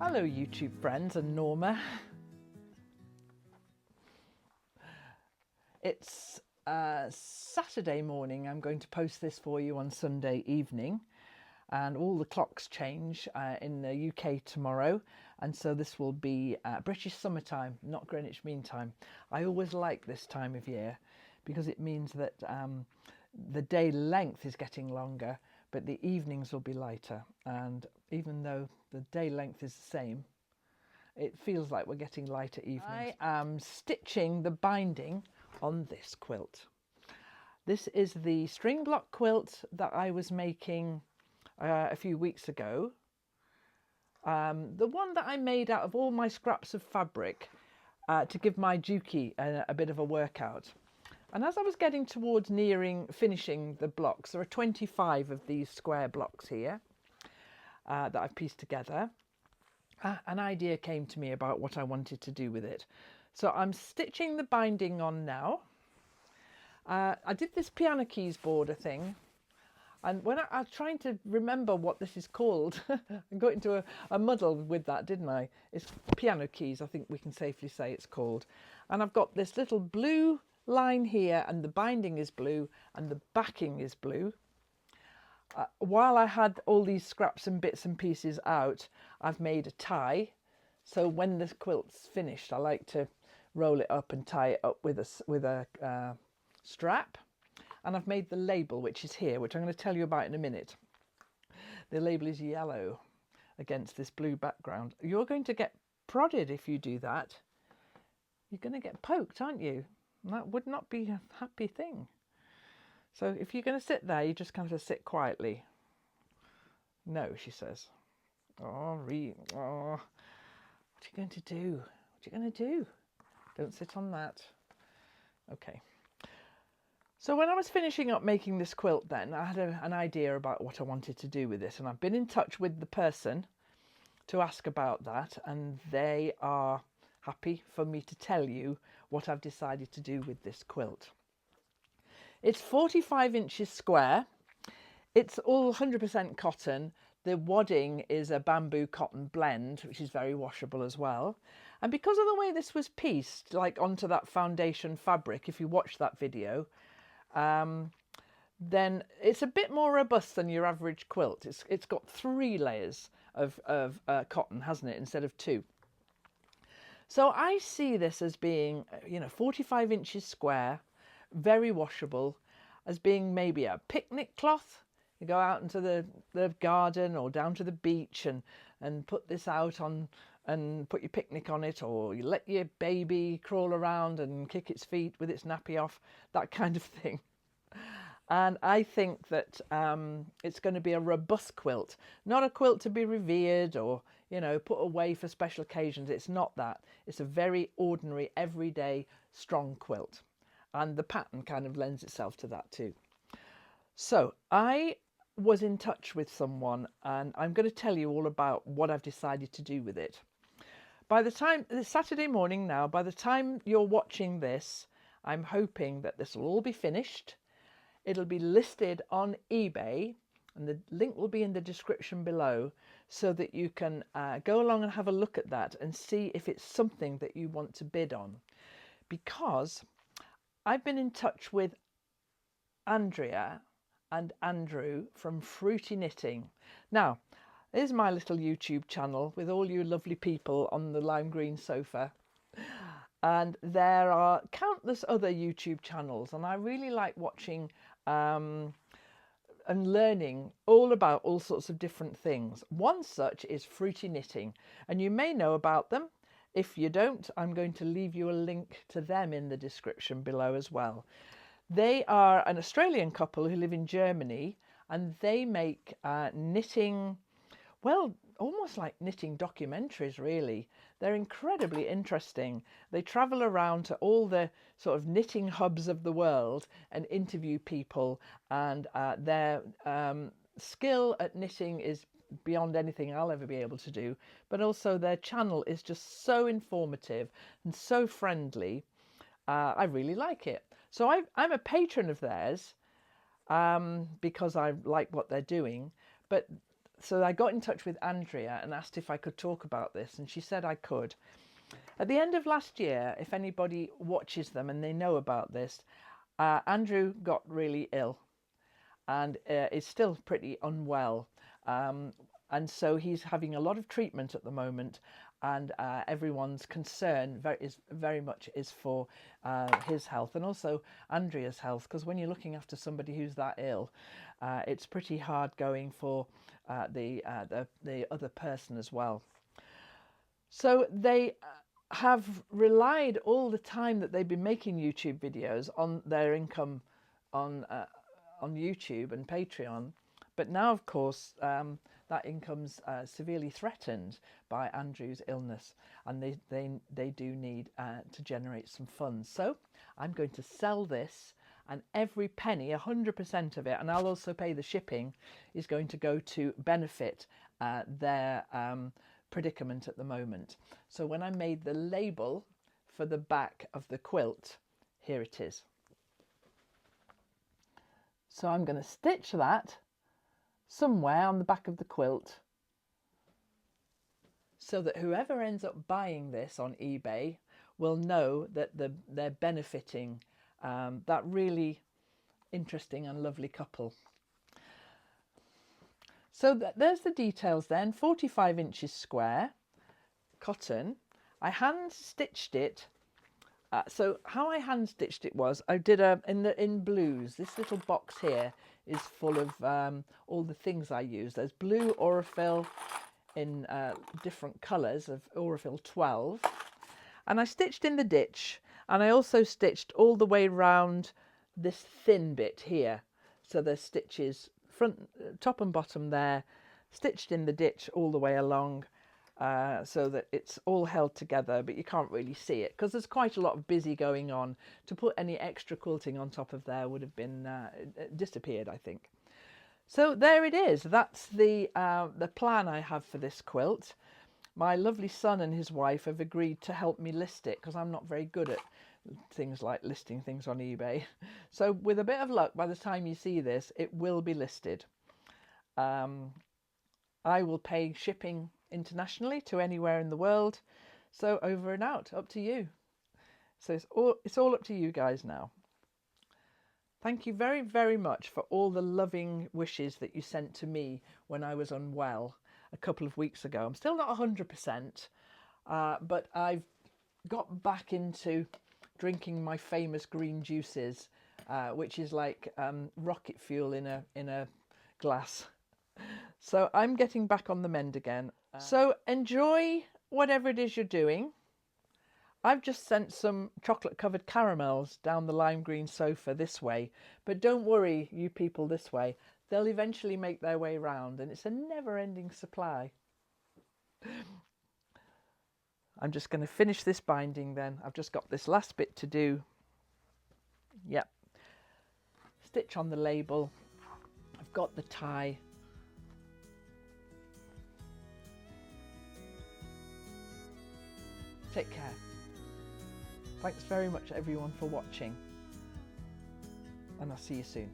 Hello YouTube friends and Norma. It's Saturday morning. I'm going to post this for you on Sunday evening, and all the clocks change in the UK tomorrow, and so this will be British summertime, not Greenwich Mean Time. I always like this time of year because it means that the day length is getting longer, but the evenings will be lighter, and even though the day length is the same, it feels like we're getting lighter evenings. I am stitching the binding on this quilt. This is the string block quilt that I was making a few weeks ago. The one that I made out of all my scraps of fabric to give my Dukey a bit of a workout. And as I was getting towards finishing the blocks, there are 25 of these square blocks here that I've pieced together. An idea came to me about what I wanted to do with it. So I'm stitching the binding on now. I did this piano keys border thing, and when I was trying to remember what this is called, I got into a muddle with that, didn't I? It's piano keys, I think we can safely say it's called. And I've got this little blue line here, and the binding is blue and the backing is blue. While I had all these scraps and bits and pieces out, I've made a tie. So when the quilt's finished, I like to roll it up and tie it up with a strap. And I've made the label, which is here, which I'm going to tell you about in a minute. The label is yellow against this blue background. You're going to get prodded if you do that. You're going to get poked, aren't you? And that would not be a happy thing. So if you're going to sit there, you just kind of sit quietly. No, she says. Oh, what are you going to do? What are you going to do? Don't sit on that. Okay. So when I was finishing up making this quilt then, I had an idea about what I wanted to do with this, and I've been in touch with the person to ask about that, and they are happy for me to tell you what I've decided to do with this quilt. It's 45 inches square. It's all 100% cotton. The wadding is a bamboo cotton blend, which is very washable as well. And because of the way this was pieced, like onto that foundation fabric, if you watch that video, then it's a bit more robust than your average quilt. It's got 3 layers of cotton, hasn't it, instead of 2. So I see this as being, 45 inches square, very washable, as being maybe a picnic cloth. You go out into the garden or down to the beach and put this out on and put your picnic on it, or you let your baby crawl around and kick its feet with its nappy off, that kind of thing. And I think that it's going to be a robust quilt, not a quilt to be revered or, put away for special occasions. It's not that. It's a very ordinary, everyday, strong quilt. And the pattern kind of lends itself to that too. So I was in touch with someone, and I'm going to tell you all about what I've decided to do with it. By the time, it's Saturday morning now, by the time you're watching this, I'm hoping that this will all be finished. It'll be listed on eBay, and the link will be in the description below, so that you can go along and have a look at that and see if it's something that you want to bid on. Because I've been in touch with Andrea and Andrew from Fruity Knitting. Now, here's my little YouTube channel with all you lovely people on the lime green sofa. And there are countless other YouTube channels, and I really like watching and learning all about all sorts of different things. One such is Fruity Knitting, and you may know about them. If you don't, I'm going to leave you a link to them in the description below as well. They are an Australian couple who live in Germany, and they make knitting, well, almost like knitting documentaries, really. They're incredibly interesting. They travel around to all the sort of knitting hubs of the world and interview people, and their skill at knitting is beyond anything I'll ever be able to do, but also their channel is just so informative and so friendly. I really like it. So I'm a patron of theirs because I like what they're doing, but So I got in touch with Andrea and asked if I could talk about this, and she said I could. At the end of last year, if anybody watches them and they know about this, Andrew got really ill and is still pretty unwell. And so he's having a lot of treatment at the moment, and everyone's concern very much for his health and also Andrea's health, because when you're looking after somebody who's that ill, it's pretty hard going for the other person as well. So they have relied all the time that they've been making YouTube videos on their income on YouTube and Patreon, but now of course that income's severely threatened by Andrew's illness, and they do need to generate some funds. So I'm going to sell this, and every penny, 100% of it, and I'll also pay the shipping, is going to go to benefit their predicament at the moment. So when I made the label for the back of the quilt, here it is. So I'm going to stitch that somewhere on the back of the quilt so that whoever ends up buying this on eBay will know that they're benefiting that really interesting and lovely couple. So there's the details then. 45 inches square cotton. I hand stitched it. So how I hand stitched it was, I did in blues. This little box here is full of all the things I use. There's blue Aurifil in different colours of Aurifil 12, and I stitched in the ditch, and I also stitched all the way round this thin bit here. So there's stitches front, top and bottom there, stitched in the ditch all the way along, so that it's all held together, but you can't really see it because there's quite a lot of busy going on. To put any extra quilting on top of there would have been disappeared, I think. So there it is. That's the plan I have for this quilt. My lovely son and his wife have agreed to help me list it because I'm not very good at things like listing things on eBay. So with a bit of luck, by the time you see this, it will be listed. I will pay shipping internationally to anywhere in the world. So over and out, up to you. So it's all up to you guys now. Thank you very, very much for all the loving wishes that you sent to me when I was unwell a couple of weeks ago. I'm still not 100%, but I've got back into drinking my famous green juices, which is like rocket fuel in a glass. So I'm getting back on the mend again. So enjoy whatever it is you're doing. I've just sent some chocolate covered caramels down the lime green sofa this way, but don't worry, you people this way, they'll eventually make their way round, and it's a never-ending supply. I'm just going to finish this binding then. I've just got this last bit to do. Yep. Stitch on the label. I've got the tie. Take care. Thanks very much everyone for watching, and I'll see you soon.